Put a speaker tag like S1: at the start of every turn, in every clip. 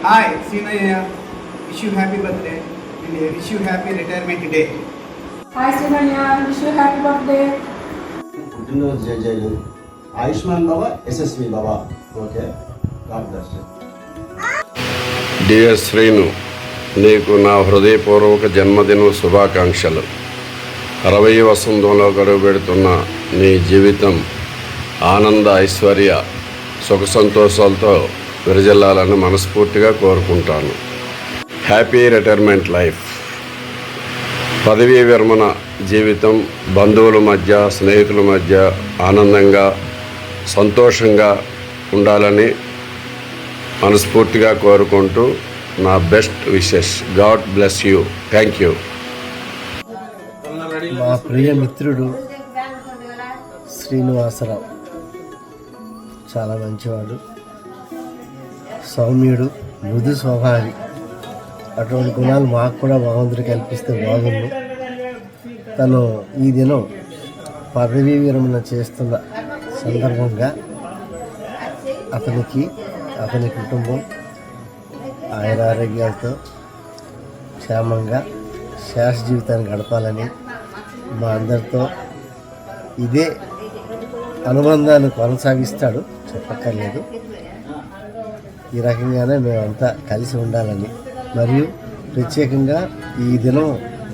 S1: Hi, Sina here. Wish you happy birthday and wish you happy retirement day.
S2: Hi Sivanya, wish you happy birthday.
S3: పుట్టినరోజు జయజయలు ఆయుష్మాన్ బాబా యశస్వి బాబా. Okay, God bless you.
S4: Dear Srinu, నీకు నా హృదయపూర్వక జన్మదిన శుభాకాంక్షలు. 60 వసంతంలో గడువు పెడుతున్న నీ జీవితం ఆనంద ఐశ్వర్య సుఖ సంతోషాలతో విరజిల్లాలని మనస్ఫూర్తిగా కోరుకుంటాను. Happy retirement life. పదవీ విరమణ జీవితం బంధువుల మధ్య స్నేహితుల మధ్య ఆనందంగా సంతోషంగా ఉండాలని మనస్ఫూర్తిగా కోరుకుంటూ నా best wishes. God bless you. Thank you.
S5: మా ప్రియ మిత్రుడు శ్రీనివాసరావు చాలా మంచివాడు, సౌమ్యుడు, మృదు స్వభావి. అటువంటి గుణాలు మాకు కూడా భగవంతుడు కల్పిస్తే బాగుండు. తను ఈ దినం పదవీ విరమణ చేస్తున్న సందర్భంగా అతని కుటుంబం ఆయురారోగ్యాలతో క్షేమంగా శేష జీవితాన్ని గడపాలని మా అందరితో ఇదే అనుబంధాన్ని కొనసాగిస్తాడు, చెప్పక్కర్లేదు. ఈ రకంగానే మేమంతా కలిసి ఉండాలని, మరియు ప్రత్యేకంగా ఈ దినం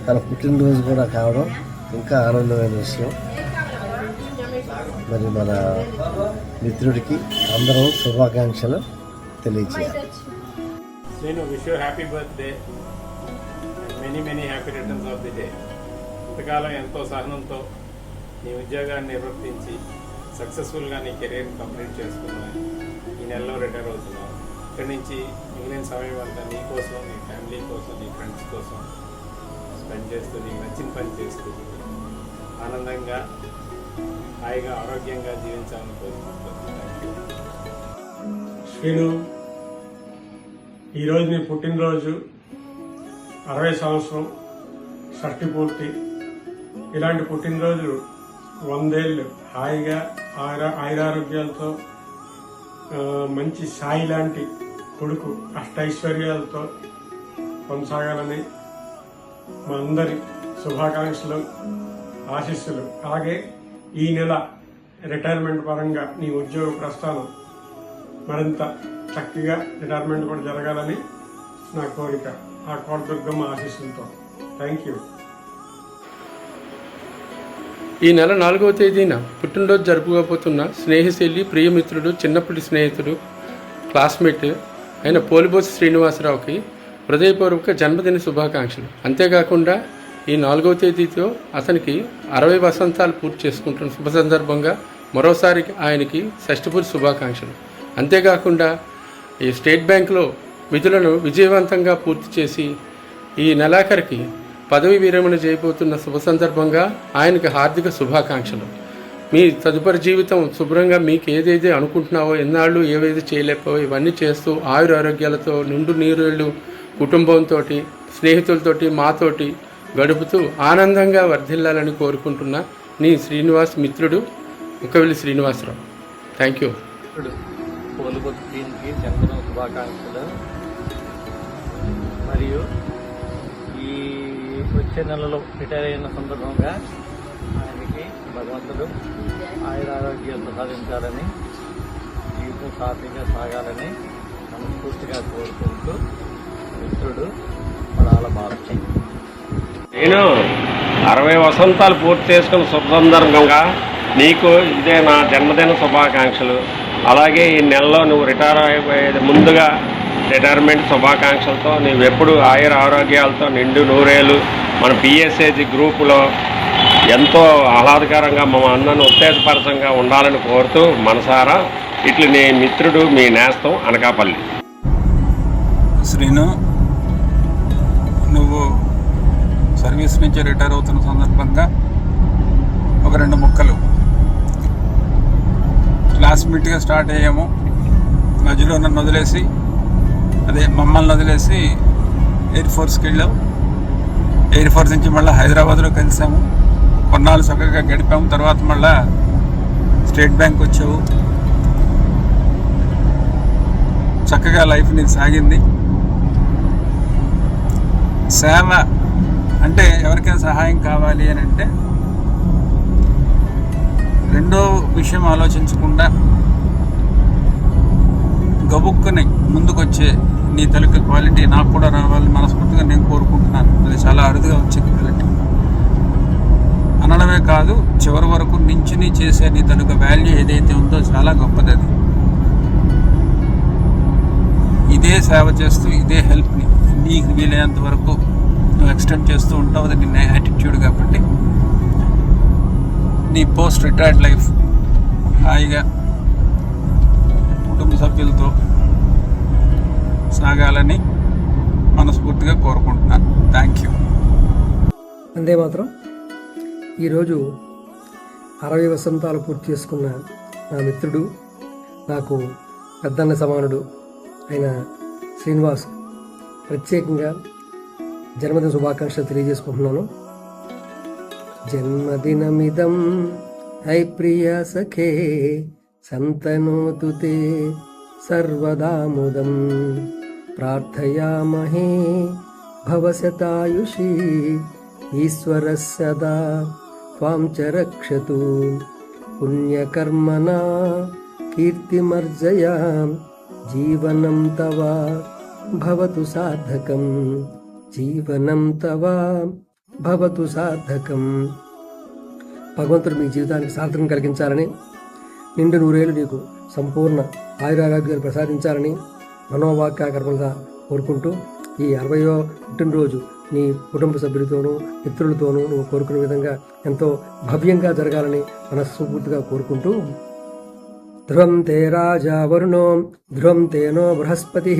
S5: తన పుట్టినరోజు కూడా కావడం ఇంకా ఆనందమైన విషయం. మరి మన మిత్రుడికి అందరం శుభాకాంక్షలు తెలియజేయాలి.
S6: Srinu, wish you happy birthday and many happy returns of the day. ఇంతకాలం ఎంతో సహనంతో నీ ఉద్యోగాన్ని నిర్వర్తించి సక్సెస్ఫుల్గా నీ కెరీర్ కంప్లీట్ చేసుకున్నావు. ఈ నెలలో రిటైర్ అవుతున్నావు. ఇక్కడి నుంచి మిగిలిన సమయం అంతా నీ కోసం, నీ ఫ్యామిలీ కోసం, నీ ఫ్రెండ్స్ కోసం స్పెండ్ చేస్తూ నీకు నచ్చిన పని చేస్తూ ఆనందంగా హాయిగా ఆరోగ్యంగా జీవించాలని కోరుకుంటున్నాను. శ్రీను, ఈరోజు నీ పుట్టినరోజు, 60 సంవత్సరం షష్టి పూర్తి. ఇలాంటి పుట్టినరోజులు 100 ఏళ్ళు హాయిగా ఆయురారోగ్యాలతో మంచి సాయి లాంటి కొడుకు అష్టైశ్వర్యాలతో కొనసాగాలని మా అందరి శుభాకాంక్షలు, ఆశీస్సులు. అలాగే ఈ నెల రిటైర్మెంట్ పరంగా నీ ఉద్యోగ ప్రస్థానం మరింత చక్కగా రిటైర్మెంట్ కూడా జరగాలని నా కోరిక. ఆ కోటదుర్గమ్మ ఆశీస్సులతో. Thank you.
S7: ఈ నెల 4వ తేదీన పుట్టినరోజు జరుపుకోబోతున్న స్నేహితులు, ప్రియమిత్రుడు, చిన్నప్పటి స్నేహితుడు, క్లాస్మేట్ అయిన పోలిబోసి శ్రీనివాసరావుకి హృదయపూర్వక జన్మదిన శుభాకాంక్షలు. అంతేకాకుండా ఈ 4వ తేదీతో అతనికి 60 వసంతాలు పూర్తి చేసుకుంటున్న శుభ సందర్భంగా మరోసారి ఆయనకి షష్ఠిపూర్తి శుభాకాంక్షలు. అంతేకాకుండా ఈ స్టేట్ బ్యాంకులో విధులను విజయవంతంగా పూర్తి చేసి ఈ నెలాఖరికి పదవి విరమణ చేయబోతున్న శుభ సందర్భంగా ఆయనకి హార్దిక శుభాకాంక్షలు. మీ తదుపరి జీవితం శుభ్రంగా మీకు ఏదైతే అనుకుంటున్నావో, ఎన్నాళ్ళు ఏవైతే చేయలేకపోవో ఇవన్నీ చేస్తూ ఆయురారోగ్యాలతో నిండు నీరేళ్ళు కుటుంబంతో, స్నేహితులతోటి, మాతోటి గడుపుతూ ఆనందంగా వర్ధిల్లాలని కోరుకుంటున్న నీ శ్రీనివాస్ మిత్రుడు ముక్కవెల్లి శ్రీనివాసరావు. Thank you.
S8: పోలిబోసి జన్మదిన శుభాకాంక్షలు. మరియు ఈ వచ్చే నెలలో రిటైర్ అయిన సందర్భంగా ఆయనకి భగవంతుడు ఆయురారోగ్యాలు ప్రసాదించాలని, జీవితం సాఫీగా సాగాలని మనస్ఫూర్తిగా కోరుకుంటూ మిత్రుడు పడాల బాలకి.
S4: నేను 60 వసంతాలు పూర్తి చేసుకున్న శుభ సందర్భంగా నీకు ఇదే నా జన్మదిన శుభాకాంక్షలు. అలాగే ఈ నెలలో నువ్వు రిటైర్ అయిపోయేది ముందుగా రిటైర్మెంట్ శుభాకాంక్షలతో నువ్వు ఎప్పుడు ఆరోగ్యాలతో నిండు నూరేళ్ళు మన పిఎస్ఏజీ గ్రూపులో ఎంతో ఆహ్లాదకరంగా మా అందరిని ఉత్తేజపరచంగా ఉండాలని కోరుతూ మనసారా ఇట్లు నీ మిత్రుడు, మీ నేస్తం, అనకాపల్లి.
S9: శ్రీను, నువ్వు సర్వీస్ నుంచి రిటైర్ అవుతున్న సందర్భంగా ఒక 2 ముక్కలు. క్లాస్మేట్గా స్టార్ట్ అయ్యాము, మధ్యలో నన్ను వదిలేసి మమ్మల్ని వదిలేసి ఎయిర్ ఫోర్స్కి వెళ్ళాము. ఎయిర్ ఫోర్స్ నుంచి మళ్ళీ హైదరాబాద్లో కలిసాము, కొన్నాళ్ళు చక్కగా గడిపాము. తర్వాత మళ్ళీ స్టేట్ బ్యాంక్ వచ్చావు. చక్కగా లైఫ్ నీది సాగింది. సేవ అంటే ఎవరికైనా సహాయం కావాలి అని అంటే రెండో విషయం ఆలోచించకుండా గబుక్కుని ముందుకొచ్చే నీ తలక క్వాలిటీ నాకు కూడా రావాలని మనస్ఫూర్తిగా నేను కోరుకుంటున్నాను. అది చాలా అరుదుగా వచ్చే క్వాలిటీ అనడమే కాదు, చివరి వరకు నించుని చేసే నీ తలక వాల్యూ ఏదైతే ఉందో చాలా గొప్పది. అది ఇదే సేవ చేస్తూ ఇదే హెల్ప్ని నీకు వీలైనంత వరకు నువ్వు ఎక్స్టెండ్ చేస్తూ ఉంటావు. అది నీ యాటిట్యూడ్ కాబట్టి నీ పోస్ట్ రిటైర్డ్ లైఫ్ హాయిగా కుటుంబ సభ్యులతో సాగాలని మనస్ఫూర్తిగా కోరుకుంటున్నాను. Thank you.
S10: అంతే మాత్రం ఈరోజు 60 వసంతాలు పూర్తి చేసుకున్న నా మిత్రుడు, నాకు పెద్దన్న సమానుడు అయిన శ్రీనివాస్ ప్రత్యేకంగా జన్మదిన శుభాకాంక్షలు తెలియజేసుకుంటున్నాను. జన్మదినమిదం హై ప్రియ సఖే సంతనోతు తే సర్వదాముదం ప్రార్థయామహే భవశతాయుషీ ఈశ్వరः సదా త్వాం చ రక్షతు పుణ్యకర్మణా కీర్తిమర్జయా జీవనం తవ భవతు సార్థకం జీవనం తవ భవతు సార్థకం. భగవంతుడు మీ జీవితానికి సార్థకం కలిగించాలని, నిండు నూరేళ్ళు నీకు సంపూర్ణ ఆయురారోగ్యాలు ప్రసాదించాలని మనోవాక్యకర్మలుగా కోరుకుంటూ ఈ 60వ పుట్టినరోజు నీ కుటుంబ సభ్యులతోనూ మిత్రులతోనూ నువ్వు కోరుకునే విధంగా ఎంతో భవ్యంగా జరగాలని మనస్ఫూర్తిగా కోరుకుంటూ ధ్రువం తే రాజా వరుణో ధ్రువం తేనో బృహస్పతి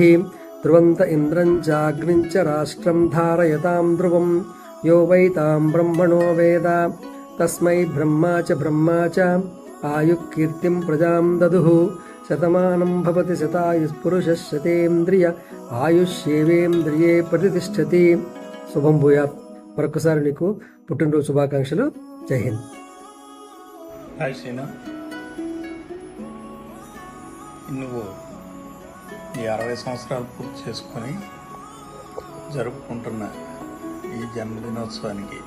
S10: ధ్రువంత ఇంద్రం చాగ్నిం చ రాష్ట్రం ధారయతాం ధ్రువం యో వైతాం బ్రహ్మణో వేద తస్మై బ్రహ్మా చ ఆయుఃకీర్తిం ప్రజాం దదుః శతమానం భవతి శతాయుః పురుషः శతేంద్రియ ఆయుష్యేవేంద్రియే ప్రతిష్టతి. శుభం భూయాత్. మరొకసారి నీకు పుట్టినరోజు శుభాకాంక్షలు. జై హింద్.
S6: హాయ్ శ్రీను, నువ్వు ఈ 60 సంవత్సరాలు పూర్తి చేసుకొని జరుపుకుంటున్న ఈ జన్మదినోత్సవానికి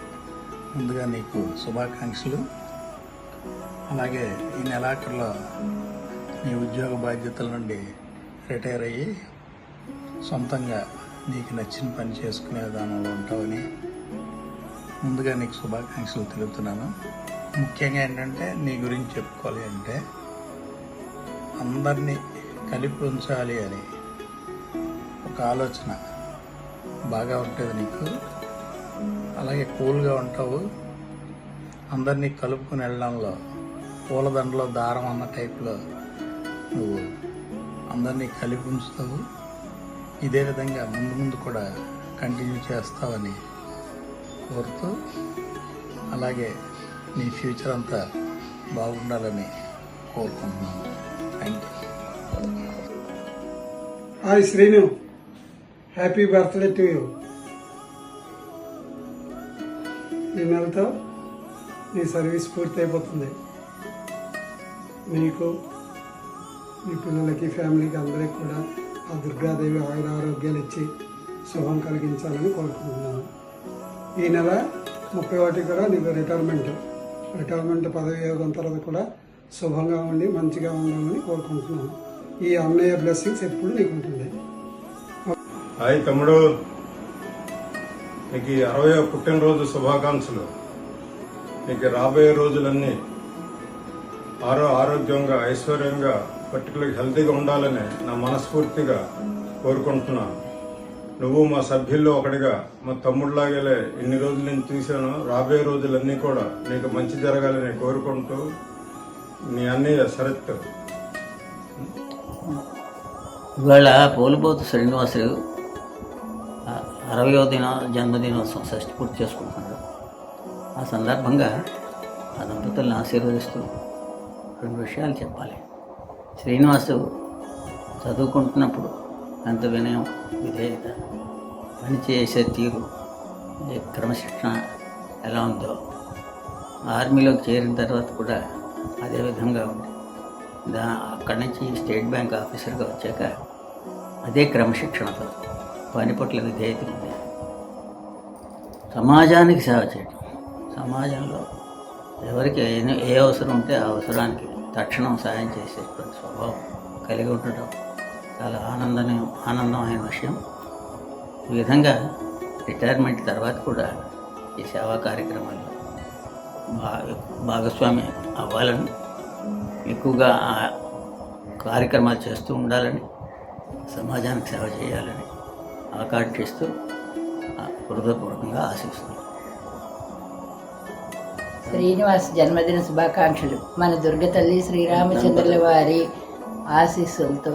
S6: ముందుగా నీకు శుభాకాంక్షలు. అలాగే ఈ నెలాఖరులో నీ ఉద్యోగ బాధ్యతల నుండి రిటైర్ అయ్యి సొంతంగా నీకు నచ్చిన పని చేసుకునే విధానంలో ఉంటావని ముందుగా నీకు శుభాకాంక్షలు తెలుపుతున్నాను. ముఖ్యంగా ఏంటంటే నీ గురించి చెప్పుకోవాలి అంటే అందరినీ కలిపి ఉంచాలి అని ఒక ఆలోచన బాగా ఉంటుంది నీకు. అలాగే కూల్గా ఉంటావు. అందరినీ కలుపుకుని వెళ్ళడంలో పూలదండలో దారం అన్న టైప్లో నువ్వు అందరినీ కలిపి ఉంచుతావు. ఇదే విధంగా ముందు ముందు కూడా కంటిన్యూ చేస్తావని కోరుతూ, అలాగే నీ ఫ్యూచర్ అంతా బాగుండాలని కోరుకుంటున్నాను. Thank you.
S1: Hi Srinu, happy birthday to you. ఈ నెలతో నీ సర్వీస్ పూర్తి అయిపోతుంది. నీకు మీ పిల్లలకి ఫ్యామిలీకి అందరికీ కూడా ఆ దుర్గాదేవి ఆయురారోగ్యాలు ఇచ్చి శుభం కలిగించాలని కోరుకుంటున్నాను. ఈ నెల 31 కూడా నీకు రిటైర్మెంట్ పదవి యోగం తర్వాత కూడా శుభంగా ఉండి మంచిగా ఉండాలని కోరుకుంటున్నాను. ఈ అన్నయ్య బ్లెస్సింగ్స్ ఎప్పుడు నీకు ఉంటుంది.
S11: హాయ్ తమ్ముడు, నీకు 60వ పుట్టినరోజు శుభాకాంక్షలు. నీకు రాబోయే రోజులన్నీ ఆరోగ్యంగా ఐశ్వర్యంగా పర్టికులర్ హెల్తీగా ఉండాలని నా మనస్ఫూర్తిగా కోరుకుంటున్నాను. నువ్వు మా సభ్యుల్లో ఒకటిగా మా తమ్ముడిలాగే ఇన్ని రోజులు నేను చూశాను. రాబోయే రోజులన్నీ కూడా నీకు మంచి జరగాలని కోరుకుంటూ నీ అన్నయ్య శరత్.
S8: ఇవాళ పోలిపోతు శ్రీనివాసులు 60వ జన్మదినోత్సవం షష్ఠి పూర్తి చేసుకుంటున్నాడు. ఆ సందర్భంగా ఆ దంపతులను ఆశీర్వదిస్తూ 2 విషయాలు చెప్పాలి. శ్రీనివాసు చదువుకుంటున్నప్పుడు ఎంత వినయం, విధేయత, పనిచేసే తీరు, క్రమశిక్షణ ఎలా ఉందో ఆర్మీలోకి చేరిన తర్వాత కూడా అదే విధంగా ఉంది. అక్కడి నుంచి స్టేట్ బ్యాంక్ ఆఫీసర్గా వచ్చాక అదే క్రమశిక్షణతో పని పట్ల విధేయత ఉంది. సమాజానికి సేవ చేయడం, సమాజంలో ఎవరికి ఏ అవసరం ఉంటే ఆ అవసరానికి తక్షణం సాయం చేసేటువంటి స్వభావం కలిగి ఉండటం చాలా ఆనందమైన విషయం. ఈ విధంగా రిటైర్మెంట్ తర్వాత కూడా ఈ సేవా కార్యక్రమాల్లో భాగస్వామి అవ్వాలని, ఎక్కువగా ఆ కార్యక్రమాలు చేస్తూ ఉండాలని, సమాజానికి సేవ చేయాలని ఆకాంక్షిస్తూ హృదయపూర్వకంగా ఆశిస్తున్నాను.
S12: శ్రీనివాస్ జన్మదిన శుభాకాంక్షలు. మన దుర్గతల్లి శ్రీరామచంద్రుల వారి ఆశీస్సులతో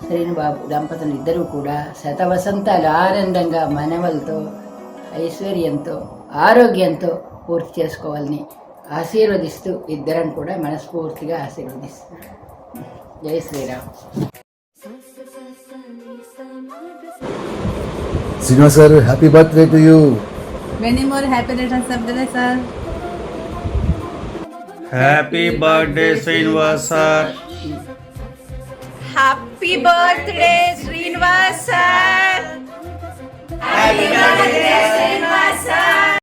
S12: శ్రీనుబాబు దంపతులు ఇద్దరూ కూడా శతవసంతాలు ఆనందంగా మనవలతో ఐశ్వర్యంతో ఆరోగ్యంతో పూర్తి చేసుకోవాలని ఆశీర్వదిస్తూ ఇద్దరం కూడా మనస్ఫూర్తిగా ఆశీర్వదిస్తున్నాం. జై శ్రీరామ్.
S5: శ్రీనివాస్ గారు, happy birthday to you.
S2: Many more happy returns of the day, sir.
S3: Happy birthday Srinivas sir.
S2: Happy birthday, Srinivas sir.